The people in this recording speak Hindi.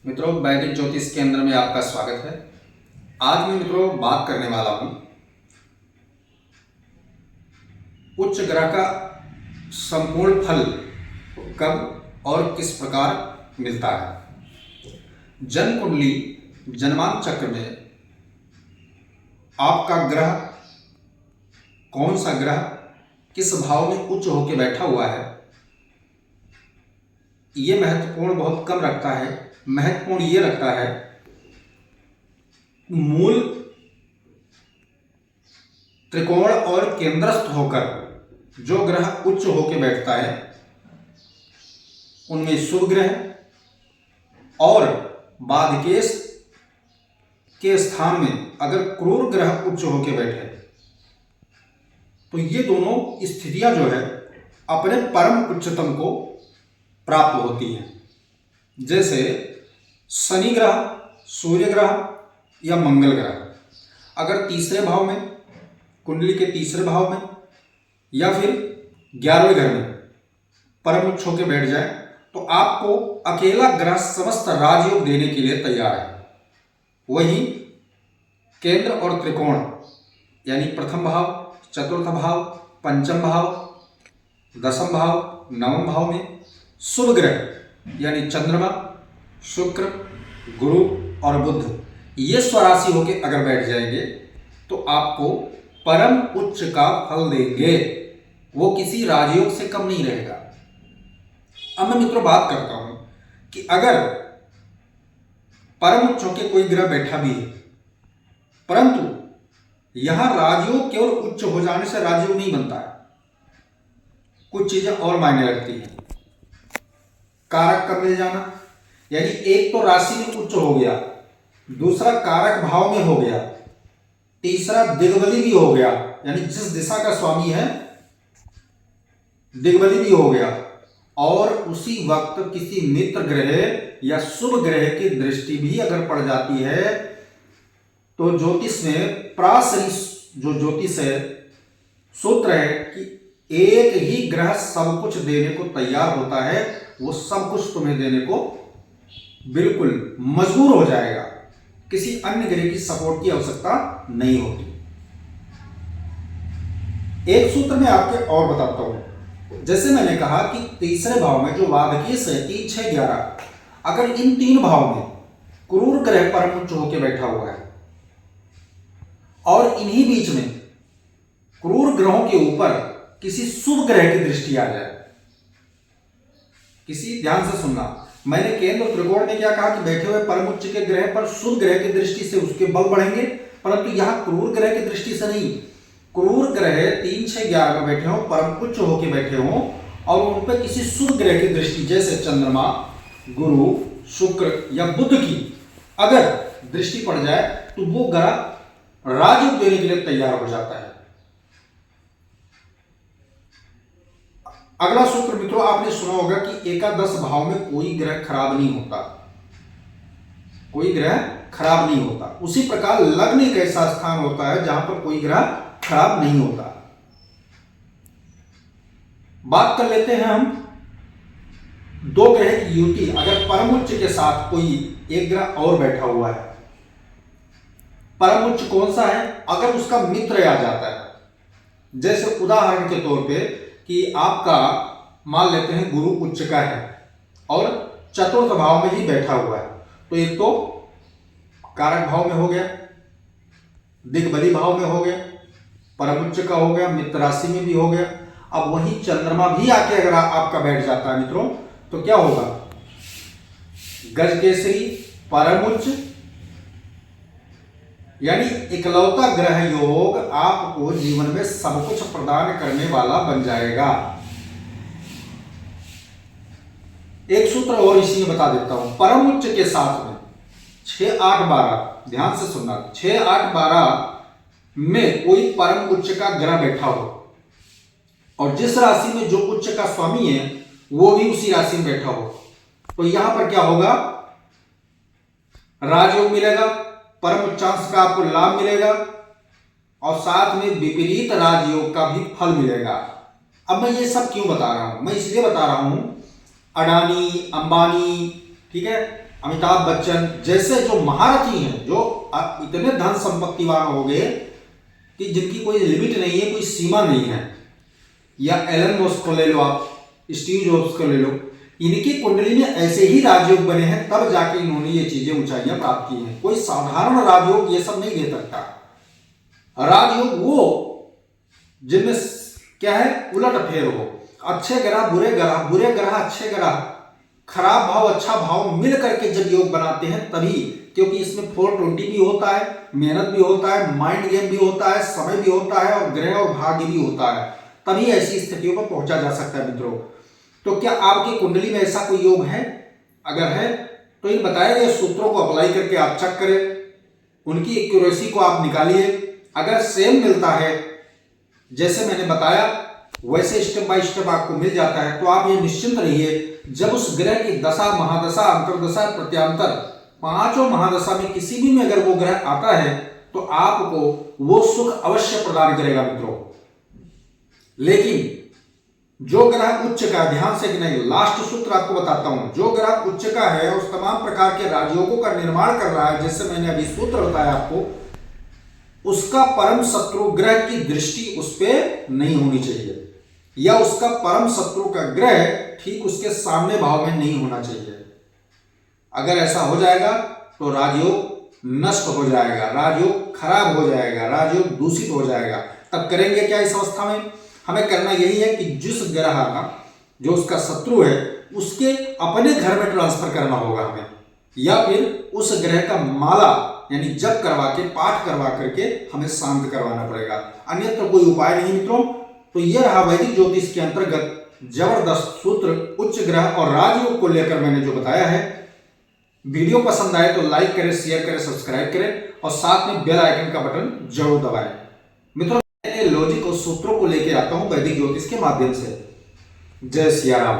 मित्रों, वैदिक ज्योतिष केंद्र में आपका स्वागत है। आज मैं मित्रों बात करने वाला हूं उच्च ग्रह का संपूर्ण फल कब और किस प्रकार मिलता है। जन्म कुंडली जन्मांक चक्र में आपका ग्रह कौन सा ग्रह किस भाव में उच्च होकर बैठा हुआ है, ये महत्वपूर्ण बहुत कम रखता है। महत्वपूर्ण ये रखता है मूल त्रिकोण और केंद्रस्थ होकर जो ग्रह उच्च होकर बैठता है उनमें शुभ ग्रह और बाधकेश के स्थान में अगर क्रूर ग्रह उच्च होकर बैठे तो ये दोनों स्थितियां जो है अपने परम उच्चतम को प्राप्त होती हैं। जैसे शनि ग्रह, सूर्य ग्रह या मंगल ग्रह अगर तीसरे भाव में, कुंडली के तीसरे भाव में या फिर 11वें घर में परम उच्च होकर बैठ जाए तो आपको अकेला ग्रह समस्त राजयोग देने के लिए तैयार है। वही केंद्र और त्रिकोण यानी प्रथम भाव, चतुर्थ भाव, पंचम भाव, दसम भाव, नवम भाव में शुभ ग्रह यानी चंद्रमा, शुक्र, गुरु और बुध ये स्वराशि होकर अगर बैठ जाएंगे तो आपको परम उच्च का फल देंगे। वो किसी राजयोग से कम नहीं रहेगा। अब मैं मित्रों बात करता हूं कि अगर परम उच्च होकर कोई ग्रह बैठा भी है परंतु यहां राजयोग केवल उच्च हो जाने से राजयोग नहीं बनता है, कुछ चीजें और मायने रखती हैं। कारक का मिल जाना यानी एक तो राशि में उच्च हो गया, दूसरा कारक भाव में हो गया, तीसरा दिग्बली भी हो गया यानी जिस दिशा का स्वामी है दिग्बली भी हो गया और उसी वक्त किसी मित्र ग्रह या शुभ ग्रह की दृष्टि भी अगर पड़ जाती है तो ज्योतिष में प्रासरी जो ज्योतिष है सूत्र है कि एक ही ग्रह सब कुछ देने को तैयार होता है, वो सब कुछ तुम्हें देने को बिल्कुल मजबूर हो जाएगा। किसी अन्य ग्रह की सपोर्ट की आवश्यकता नहीं होती। एक सूत्र में आपके और बताता हूं। जैसे मैंने कहा कि तीसरे भाव में जो बाधकेश है 3, 6, 11 अगर इन तीन भाव में क्रूर ग्रह परम उच्च होकर बैठा हुआ है और इन्हीं बीच में क्रूर ग्रहों के ऊपर किसी शुभ ग्रह की दृष्टि आ जाए, किसी ध्यान से सुनना, मैंने केंद्र त्रिकोण में क्या कहा कि बैठे हुए परम उच्च के ग्रह पर शुभ ग्रह की दृष्टि से उसके बल बढ़ेंगे, परंतु यहां क्रूर ग्रह की दृष्टि से नहीं। क्रूर ग्रह 3, 6, 11 में बैठे हो, परम उच्च होकर बैठे हो और उन पर किसी शुभ ग्रह की दृष्टि जैसे चंद्रमा, गुरु, शुक्र या बुध की अगर दृष्टि पड़ जाए तो वो ग्रह राजयोग देने के लिए तैयार हो जाता है। अगला सूत्र मित्रों आपने सुना होगा कि एकादश भाव में कोई ग्रह खराब नहीं होता, कोई ग्रह खराब नहीं होता। उसी प्रकार लग्न एक ऐसा स्थान होता है जहां पर कोई ग्रह खराब नहीं होता। बात कर लेते हैं हम दो ग्रह की युति अगर परम उच्च के साथ कोई एक ग्रह और बैठा हुआ है। परम उच्च कौन सा है? अगर उसका मित्र आ जाता है। जैसे उदाहरण के तौर पे कि आपका मान लेते हैं गुरु उच्च का है और चतुर्थ भाव में ही बैठा हुआ है तो एक तो कारक भाव में हो गया, दिग्बली भाव में हो गया, परम उच्च का हो गया, मित्र राशि में भी हो गया। अब वही चंद्रमा भी आके अगर आपका बैठ जाता है मित्रों तो क्या होगा? गज केसरी परम उच्च यानी इकलौता ग्रह योग आपको जीवन में सब कुछ प्रदान करने वाला बन जाएगा। एक सूत्र और इसी में बता देता हूं। परम उच्च के साथ में 6, 8, 12 ध्यान से सुनना, 6, 8, 12 में कोई परम उच्च का ग्रह बैठा हो और जिस राशि में जो उच्च का स्वामी है वो भी उसी राशि में बैठा हो तो यहां पर क्या होगा? राजयोग मिलेगा, परम उच्चांश का आपको लाभ मिलेगा और साथ में विपरीत राजयोग का भी फल मिलेगा। अब मैं ये सब क्यों बता रहा हूं? मैं इसलिए बता रहा हूं अडानी, अंबानी, ठीक है, अमिताभ बच्चन जैसे जो महारथी हैं, जो इतने धन संपत्तिवान हो गए कि जिनकी कोई लिमिट नहीं है, कोई सीमा नहीं है, या एलन मस्क को ले लो आप, स्टीव जॉब्स को ले लो, इनकी कुंडली में ऐसे ही राजयोग बने हैं, तब जाके इन्होंने ये चीजें ऊंचाइयां प्राप्त की हैं। कोई साधारण राजयोग ये सब नहीं दे सकता। राजयोग वो जिनमें क्या है, उलट फेर हो, अच्छे ग्रह बुरे ग्रह, बुरे ग्रह अच्छे ग्रह, खराब भाव अच्छा भाव मिल करके जब योग बनाते हैं तभी, क्योंकि इसमें 420 भी होता है, मेहनत भी होता है, माइंड गेम भी होता है, समय भी होता है और ग्रह और भाग्य भी होता है, तभी ऐसी स्थितियों पर पहुंचा जा सकता है मित्रों। तो क्या आपकी कुंडली में ऐसा कोई योग है? अगर है तो इन बताए गए सूत्रों को अप्लाई करके आप चेक करें, उनकी एक्यूरेसी को आप निकालिए। अगर सेम मिलता है जैसे मैंने बताया, वैसे स्टेप बाय स्टेप आपको मिल जाता है, तो आप ये निश्चिंत रहिए, जब उस ग्रह की दशा, महादशा, अंतरदशा, प्रत्यांतर, पांचों महादशा में किसी भी में अगर वो ग्रह आता है तो आपको वो सुख अवश्य प्रदान करेगा मित्रों। लेकिन जो ग्रह उच्च का, ध्यान से कि नहीं, लास्ट सूत्र आपको बताता हूं, जो ग्रह उच्च का है उस तमाम प्रकार के राजयोगों का निर्माण कर रहा है, जैसे मैंने अभी सूत्र बताया आपको, उसका परम शत्रु ग्रह की दृष्टि उस पर नहीं होनी चाहिए, या उसका परम शत्रु का ग्रह ठीक उसके सामने भाव में नहीं होना चाहिए। अगर ऐसा हो जाएगा तो राजयोग नष्ट हो जाएगा, राजयोग खराब हो जाएगा, राजयोग दूषित हो जाएगा। तब करेंगे क्या इस अवस्था में? हमें करना यही है कि जिस ग्रह का जो उसका शत्रु है उसके अपने घर में ट्रांसफर करना होगा हमें, या फिर उस ग्रह का माला यानी जप करवा के, पाठ करवा करके हमें शांत करवाना पड़ेगा, अन्यत्र कोई उपाय नहीं मित्रों। तो यह रहा वैदिक ज्योतिष के अंतर्गत जबरदस्त सूत्र उच्च ग्रह और राजयोग को लेकर मैंने जो बताया है। वीडियो पसंद आए तो लाइक करें, शेयर करें, सब्सक्राइब करें और साथ में बेल आइकन का बटन जरूर दबाएं मित्रों। मैं लॉजिक और सूत्रों को लेकर आता हूं वैदिक ज्योतिष के माध्यम से। जय सिया राम।